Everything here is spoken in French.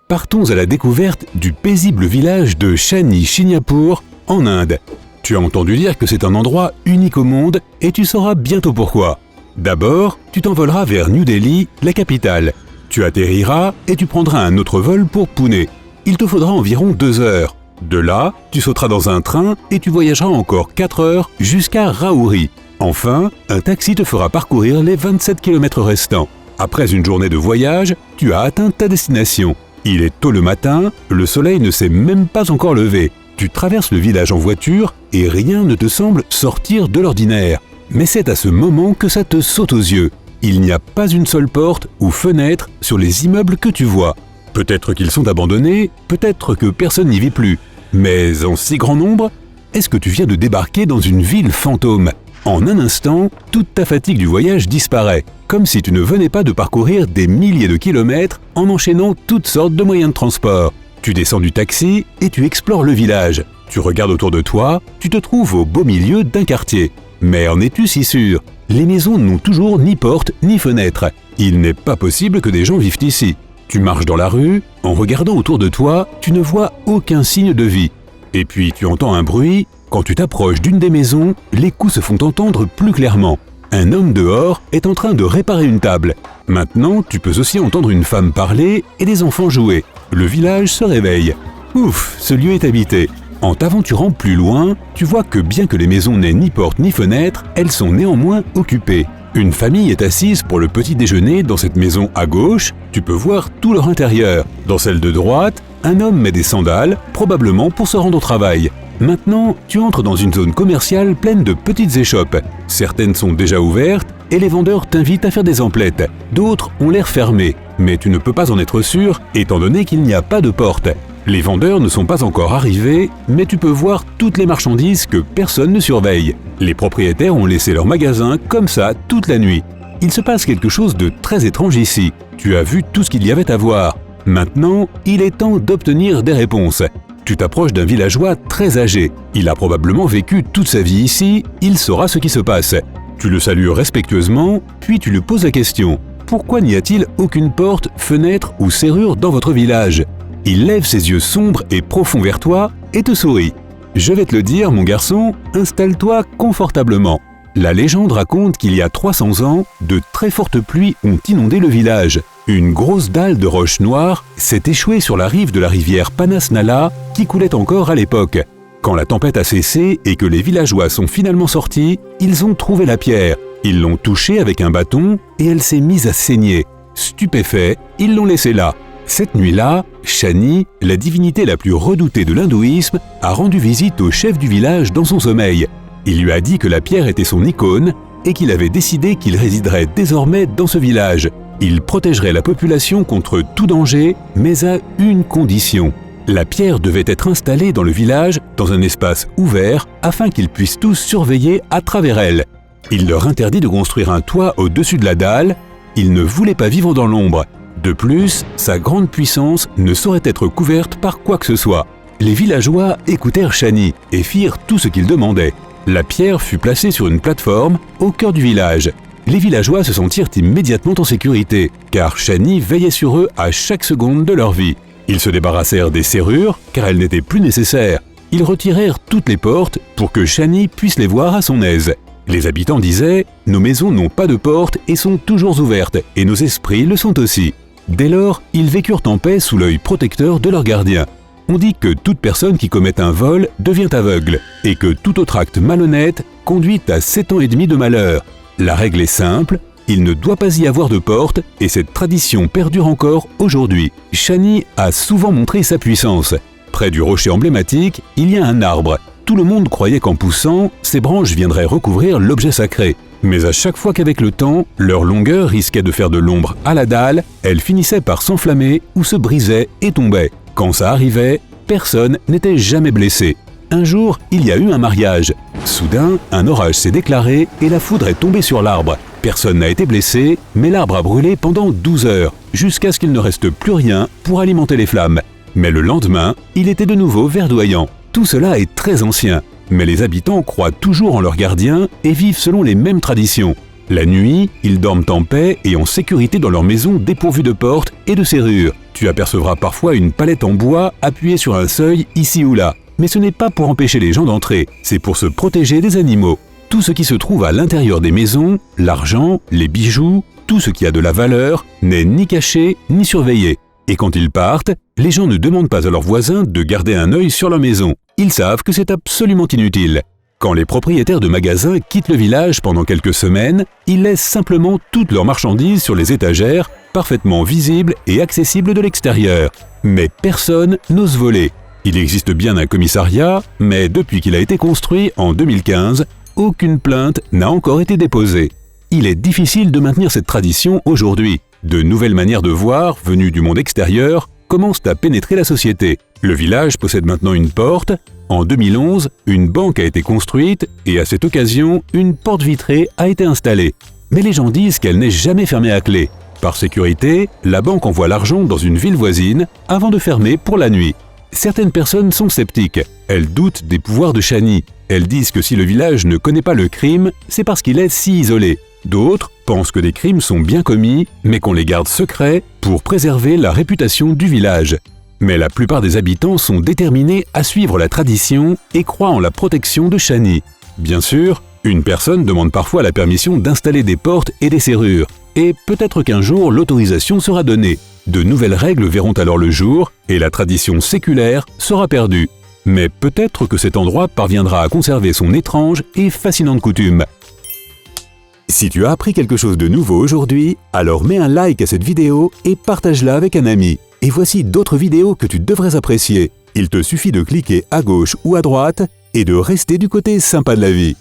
Partons à la découverte du paisible village de Shani Shinapur, en Inde. Tu as entendu dire que c'est un endroit unique au monde et tu sauras bientôt pourquoi. D'abord, tu t'envoleras vers New Delhi, la capitale. Tu atterriras et tu prendras un autre vol pour Pune. Il te faudra environ 2 heures. De là, tu sauteras dans un train et tu voyageras encore 4 heures jusqu'à Rauri. Enfin, un taxi te fera parcourir les 27 km restants. Après une journée de voyage, tu as atteint ta destination. Il est tôt le matin, le soleil ne s'est même pas encore levé. Tu traverses le village en voiture et rien ne te semble sortir de l'ordinaire. Mais c'est à ce moment que ça te saute aux yeux. Il n'y a pas une seule porte ou fenêtre sur les immeubles que tu vois. Peut-être qu'ils sont abandonnés, peut-être que personne n'y vit plus. Mais en si grand nombre, est-ce que tu viens de débarquer dans une ville fantôme ? En un instant, toute ta fatigue du voyage disparaît, comme si tu ne venais pas de parcourir des milliers de kilomètres en enchaînant toutes sortes de moyens de transport. Tu descends du taxi et tu explores le village. Tu regardes autour de toi, tu te trouves au beau milieu d'un quartier. Mais en es-tu si sûr ? Les maisons n'ont toujours ni porte ni fenêtre. Il n'est pas possible que des gens vivent ici. Tu marches dans la rue, en regardant autour de toi, tu ne vois aucun signe de vie. Et puis tu entends un bruit. Quand tu t'approches d'une des maisons, les coups se font entendre plus clairement. Un homme dehors est en train de réparer une table. Maintenant, tu peux aussi entendre une femme parler et des enfants jouer. Le village se réveille. Ouf, ce lieu est habité. En t'aventurant plus loin, tu vois que bien que les maisons n'aient ni porte ni fenêtre, elles sont néanmoins occupées. Une famille est assise pour le petit déjeuner dans cette maison à gauche. Tu peux voir tout leur intérieur. Dans celle de droite, un homme met des sandales, probablement pour se rendre au travail. Maintenant, tu entres dans une zone commerciale pleine de petites échoppes. Certaines sont déjà ouvertes et les vendeurs t'invitent à faire des emplettes. D'autres ont l'air fermées, mais tu ne peux pas en être sûr étant donné qu'il n'y a pas de porte. Les vendeurs ne sont pas encore arrivés, mais tu peux voir toutes les marchandises que personne ne surveille. Les propriétaires ont laissé leur magasin comme ça toute la nuit. Il se passe quelque chose de très étrange ici. Tu as vu tout ce qu'il y avait à voir. Maintenant, il est temps d'obtenir des réponses. Tu t'approches d'un villageois très âgé. Il a probablement vécu toute sa vie ici, il saura ce qui se passe. Tu le salues respectueusement, puis tu lui poses la question. Pourquoi n'y a-t-il aucune porte, fenêtre ou serrure dans votre village ? Il lève ses yeux sombres et profonds vers toi et te sourit. Je vais te le dire, mon garçon, installe-toi confortablement. La légende raconte qu'il y a 300 ans, de très fortes pluies ont inondé le village. Une grosse dalle de roches noires s'est échouée sur la rive de la rivière Panasnala qui coulait encore à l'époque. Quand la tempête a cessé et que les villageois sont finalement sortis, ils ont trouvé la pierre. Ils l'ont touchée avec un bâton et elle s'est mise à saigner. Stupéfaits, ils l'ont laissée là. Cette nuit-là, Shani, la divinité la plus redoutée de l'hindouisme, a rendu visite au chef du village dans son sommeil. Il lui a dit que la pierre était son icône et qu'il avait décidé qu'il résiderait désormais dans ce village. Il protégerait la population contre tout danger, mais à une condition. La pierre devait être installée dans le village, dans un espace ouvert, afin qu'ils puissent tous surveiller à travers elle. Il leur interdit de construire un toit au-dessus de la dalle. Il ne voulait pas vivre dans l'ombre. De plus, sa grande puissance ne saurait être couverte par quoi que ce soit. Les villageois écoutèrent Shani et firent tout ce qu'il demandait. La pierre fut placée sur une plateforme au cœur du village. Les villageois se sentirent immédiatement en sécurité, car Shani veillait sur eux à chaque seconde de leur vie. Ils se débarrassèrent des serrures, car elles n'étaient plus nécessaires. Ils retirèrent toutes les portes pour que Shani puisse les voir à son aise. Les habitants disaient « Nos maisons n'ont pas de porte et sont toujours ouvertes, et nos esprits le sont aussi ». Dès lors, ils vécurent en paix sous l'œil protecteur de leur gardien. On dit que toute personne qui commet un vol devient aveugle, et que tout autre acte malhonnête conduit à 7 ans et demi de malheur. La règle est simple, il ne doit pas y avoir de porte, et cette tradition perdure encore aujourd'hui. Shani a souvent montré sa puissance. Près du rocher emblématique, il y a un arbre. Tout le monde croyait qu'en poussant, ses branches viendraient recouvrir l'objet sacré. Mais à chaque fois qu'avec le temps, leur longueur risquait de faire de l'ombre à la dalle, elle finissait par s'enflammer ou se brisait et tombait. Quand ça arrivait, personne n'était jamais blessé. Un jour, il y a eu un mariage. Soudain, un orage s'est déclaré et la foudre est tombée sur l'arbre. Personne n'a été blessé, mais l'arbre a brûlé pendant 12 heures, jusqu'à ce qu'il ne reste plus rien pour alimenter les flammes. Mais le lendemain, il était de nouveau verdoyant. Tout cela est très ancien, mais les habitants croient toujours en leur gardien et vivent selon les mêmes traditions. La nuit, ils dorment en paix et en sécurité dans leur maison dépourvue de portes et de serrures. Tu apercevras parfois une palette en bois appuyée sur un seuil ici ou là. Mais ce n'est pas pour empêcher les gens d'entrer, c'est pour se protéger des animaux. Tout ce qui se trouve à l'intérieur des maisons, l'argent, les bijoux, tout ce qui a de la valeur, n'est ni caché ni surveillé. Et quand ils partent, les gens ne demandent pas à leurs voisins de garder un œil sur leur maison. Ils savent que c'est absolument inutile. Quand les propriétaires de magasins quittent le village pendant quelques semaines, ils laissent simplement toutes leurs marchandises sur les étagères, parfaitement visibles et accessibles de l'extérieur. Mais personne n'ose voler. Il existe bien un commissariat, mais depuis qu'il a été construit en 2015, aucune plainte n'a encore été déposée. Il est difficile de maintenir cette tradition aujourd'hui. De nouvelles manières de voir, venues du monde extérieur, commencent à pénétrer la société. Le village possède maintenant une porte. En 2011, une banque a été construite et à cette occasion, une porte vitrée a été installée. Mais les gens disent qu'elle n'est jamais fermée à clé. Par sécurité, la banque envoie l'argent dans une ville voisine avant de fermer pour la nuit. Certaines personnes sont sceptiques. Elles doutent des pouvoirs de Shani. Elles disent que si le village ne connaît pas le crime, c'est parce qu'il est si isolé. D'autres pensent que des crimes sont bien commis, mais qu'on les garde secrets pour préserver la réputation du village. Mais la plupart des habitants sont déterminés à suivre la tradition et croient en la protection de Shani. Bien sûr, une personne demande parfois la permission d'installer des portes et des serrures. Et peut-être qu'un jour, l'autorisation sera donnée. De nouvelles règles verront alors le jour et la tradition séculaire sera perdue. Mais peut-être que cet endroit parviendra à conserver son étrange et fascinante coutume. Si tu as appris quelque chose de nouveau aujourd'hui, alors mets un like à cette vidéo et partage-la avec un ami. Et voici d'autres vidéos que tu devrais apprécier. Il te suffit de cliquer à gauche ou à droite et de rester du côté sympa de la vie.